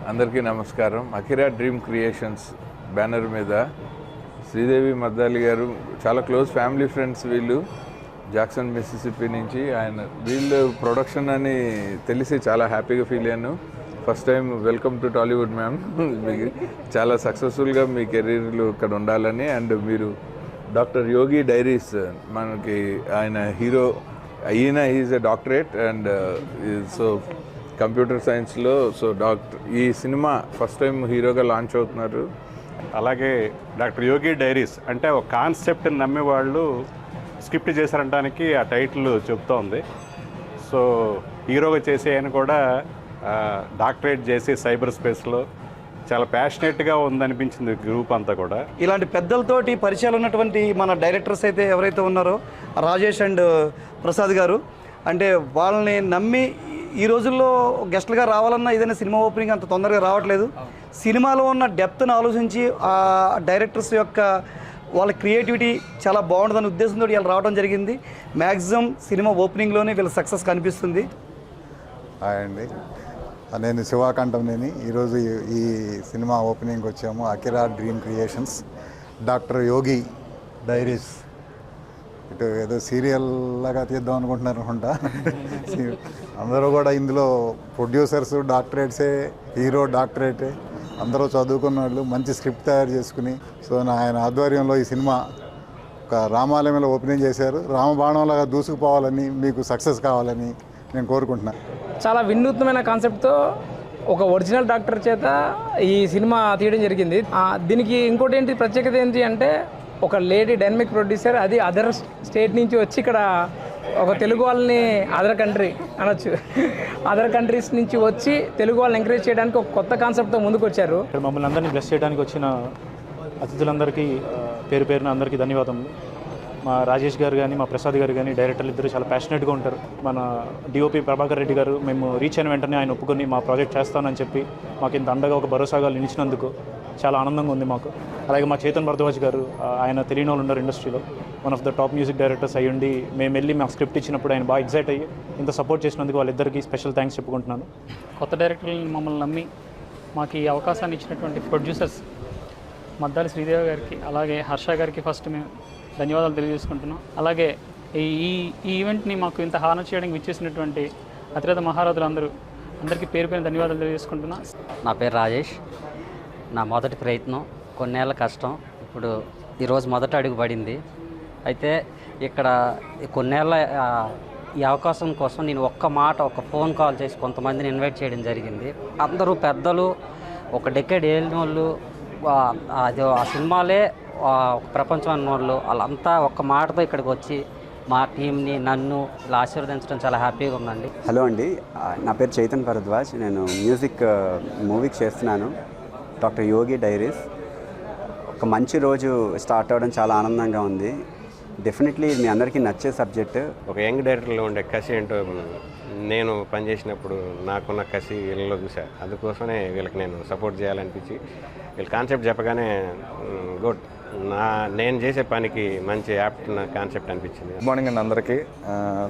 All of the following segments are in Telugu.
అందరికీ నమస్కారం. అకిరా డ్రీమ్ క్రియేషన్స్ బ్యానర్ మీద శ్రీదేవి మద్దాలి గారు చాలా క్లోజ్ ఫ్యామిలీ ఫ్రెండ్స్. వీళ్ళు జాక్సన్ మిసిసిపి నుంచి. వీళ్ళు ప్రొడక్షన్ అని తెలిసి చాలా హ్యాపీగా ఫీల్ అయ్యాను. First time welcome to Tollywood ma'am. చాలా సక్సెస్ఫుల్గా మీ కెరీర్లు ఇక్కడ ఉండాలని. అండ్ మీరు డాక్టర్ యోగి డైరీస్ మనకి ఆయన హీరో ఈయన is a doctorate and so computer సైన్స్లో. సో ఈ సినిమా ఫస్ట్ టైం హీరోగా లాంచ్ అవుతున్నారు. అలాగే డాక్టర్ యోగి డైరీస్ అంటే ఒక కాన్సెప్ట్ని నమ్మే వాళ్ళు స్క్రిప్ట్ చేశారనడానికి ఆ టైటిల్ చెప్తోంది. సో హీరోగా చేసే ఆయన కూడా డాక్టరేట్ చేసి సైబర్ స్పేస్లో చాలా ప్యాషనేట్గా ఉందనిపించింది గ్రూప్ అంతా కూడా. ఇలాంటి పెద్దలతోటి పరిచయాలు ఉన్నటువంటి మన డైరెక్టర్స్ అయితే ఎవరైతే ఉన్నారో రాజేష్ అండ్ ప్రసాద్ గారు, అంటే వాళ్ళని నమ్మి ఈ రోజుల్లో గెస్ట్లుగా రావాలన్నా ఏదైనా సినిమా ఓపెనింగ్ అంత తొందరగా రావట్లేదు. సినిమాలో ఉన్న డెప్త్ను ఆలోచించి ఆ డైరెక్టర్స్ యొక్క వాళ్ళ క్రియేటివిటీ చాలా బాగుంటుందనే ఉద్దేశంతో వీళ్ళు రావడం జరిగింది. మ్యాక్సిమం సినిమా ఓపెనింగ్లోనే వీళ్ళ సక్సెస్ కనిపిస్తుంది. హాయ్ అండి, నేను శివాకంఠంనేని. ఈరోజు ఈ సినిమా ఓపెనింగ్కి వచ్చాము. అకిరా డ్రీమ్ క్రియేషన్స్, డాక్టర్ యోగి డైరీస్. ఇటు ఏదో సీరియల్ లాగా తీద్దాం అనుకుంటున్నారు అనుకుంటా. అందరూ కూడా ఇందులో ప్రొడ్యూసర్స్ డాక్టరేట్సే, హీరో డాక్టరేటే, అందరూ చదువుకున్న వాళ్ళు మంచి స్క్రిప్ట్ తయారు చేసుకుని. సో ఆయన ఆధ్వర్యంలో ఈ సినిమా ఒక రామాలయంలో ఓపెనింగ్ చేశారు. రామబాణంలాగా దూసుకుపోవాలని, మీకు సక్సెస్ కావాలని నేను కోరుకుంటున్నాను. చాలా వినూత్నమైన కాన్సెప్ట్తో ఒక ఒరిజినల్ డాక్టర్ చేత ఈ సినిమా తీయడం జరిగింది. దీనికి ఇంకోటి ఏంటి ప్రత్యేకత ఏంటి అంటే ఒక లేడీ డైనమిక్ ప్రొడ్యూసర్, అది అదర్ స్టేట్ నుంచి వచ్చి ఇక్కడ ఒక తెలుగు వాళ్ళని అదర్ కంట్రీ అనొచ్చు, అదర్ కంట్రీస్ నుంచి వచ్చి తెలుగు వాళ్ళని ఎంకరేజ్ చేయడానికి ఒక కొత్త కాన్సెప్ట్తో ముందుకు వచ్చారు. ఇక్కడ మమ్మల్ని అందరినీ బ్లెస్ చేయడానికి వచ్చిన అతిథులందరికీ పేరు పేరున అందరికీ ధన్యవాదములు. మా రాజేష్ గారు కానీ, మా ప్రసాద్ గారు కానీ, డైరెక్టర్లు ఇద్దరు చాలా ప్యాషనేట్గా ఉంటారు. మన డిఓపి ప్రభాకర్ రెడ్డి గారు మేము రీచ్ అయిన వెంటనే ఆయన ఒప్పుకొని మా ప్రాజెక్ట్ చేస్తానని చెప్పి మాకు ఇంత అండగా ఒక భరోసాగా నిలిచినందుకు చాలా ఆనందంగా ఉంది మాకు. అలాగే మా చేతన్ భరద్వాజ్ గారు, ఆయన తెలియని వాళ్ళు ఉన్నారు ఇండస్ట్రీలో, one of the top music directors అయ్యుండి మేము వెళ్ళి మాకు స్క్రిప్ట్ ఇచ్చినప్పుడు ఆయన బాగా ఎగ్జైట్ అయ్యి ఇంత సపోర్ట్ చేసినందుకు వాళ్ళిద్దరికీ స్పెషల్ థ్యాంక్స్ చెప్పుకుంటున్నాను. కొత్త డైరెక్టర్లను మమ్మల్ని నమ్మి మాకు ఈ అవకాశాన్ని ఇచ్చినటువంటి ప్రొడ్యూసర్స్ మద్దాలి శ్రీదేవి గారికి, అలాగే హర్ష గారికి ఫస్ట్ మేము ధన్యవాదాలు తెలియజేసుకుంటున్నాం. అలాగే ఈ ఈవెంట్ని మాకు ఇంత హానర్ చేయడానికి విచ్చేసినటువంటి అతిరథ మహారథులు అందరికీ పేరు పేరు ధన్యవాదాలు తెలియజేసుకుంటున్నాం. నా పేరు రాజేష్. నా మొదటి ప్రయత్నం, కొన్నేళ్ల కష్టం, ఇప్పుడు ఈరోజు మొదట అడుగు పడింది. అయితే ఇక్కడ కొన్నేళ్ల ఈ అవకాశం కోసం నేను ఒక ఫోన్ కాల్ చేసి కొంతమందిని ఇన్వైట్ చేయడం జరిగింది. అందరూ పెద్దలు, ఒక డెకేడ్ ఏలిన వాళ్ళు, అది ఆ సినిమాలే ఒక ప్రపంచం అన్న వాళ్ళు, వాళ్ళంతా ఒక్క మాటతో ఇక్కడికి వచ్చి మా టీంని, నన్ను ఇలా ఆశీర్వదించడం చాలా హ్యాపీగా ఉందండి. హలో అండి, నా పేరు చైతన్ భరద్వాజ్. నేను మ్యూజిక్ మూవీకి చేస్తున్నాను, డాక్టర్ యోగి డైరీస్. ఒక మంచి రోజు స్టార్ట్ అవ్వడం చాలా ఆనందంగా ఉంది. డెఫినెట్లీ మీ అందరికీ నచ్చే సబ్జెక్ట్. ఒక యంగ్ డైరెక్టర్లో ఉండే కసి ఏంటో నేను పనిచేసినప్పుడు నాకున్న కసి వీళ్ళలో చూసా. అందుకోసమే వీళ్ళకి నేను సపోర్ట్ చేయాలనిపించి వీళ్ళ కాన్సెప్ట్ చెప్పగానే గుడ్, నేను చేసే పనికి మంచి యాప్ట్ కాన్సెప్ట్ అనిపించింది. గుడ్ మార్నింగ్ అండి అందరికీ.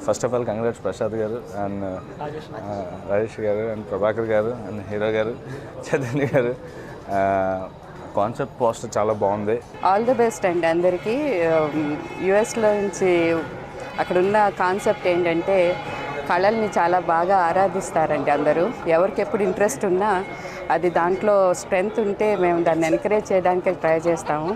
First of all congrats Prasad గారు అండ్ రాజేష్ గారు అండ్ ప్రభాకర్ గారు అండ్ హీరో గారు చైతన్య గారు. కాన్సెప్ట్ పోస్టర్ చాలా బాగుంది. ఆల్ ది బెస్ట్ అండి అందరికీ. యుఎస్లో నుంచి అక్కడ ఉన్న కాన్సెప్ట్ ఏంటంటే కళల్ని చాలా బాగా ఆరాధిస్తారండి అందరూ. ఎవరికి ఎప్పుడు ఇంట్రెస్ట్ ఉన్నా అది దాంట్లో స్ట్రెంగ్త్ ఉంటే మేము దాన్ని ఎంకరేజ్ చేయడానికి ట్రై చేస్తాము.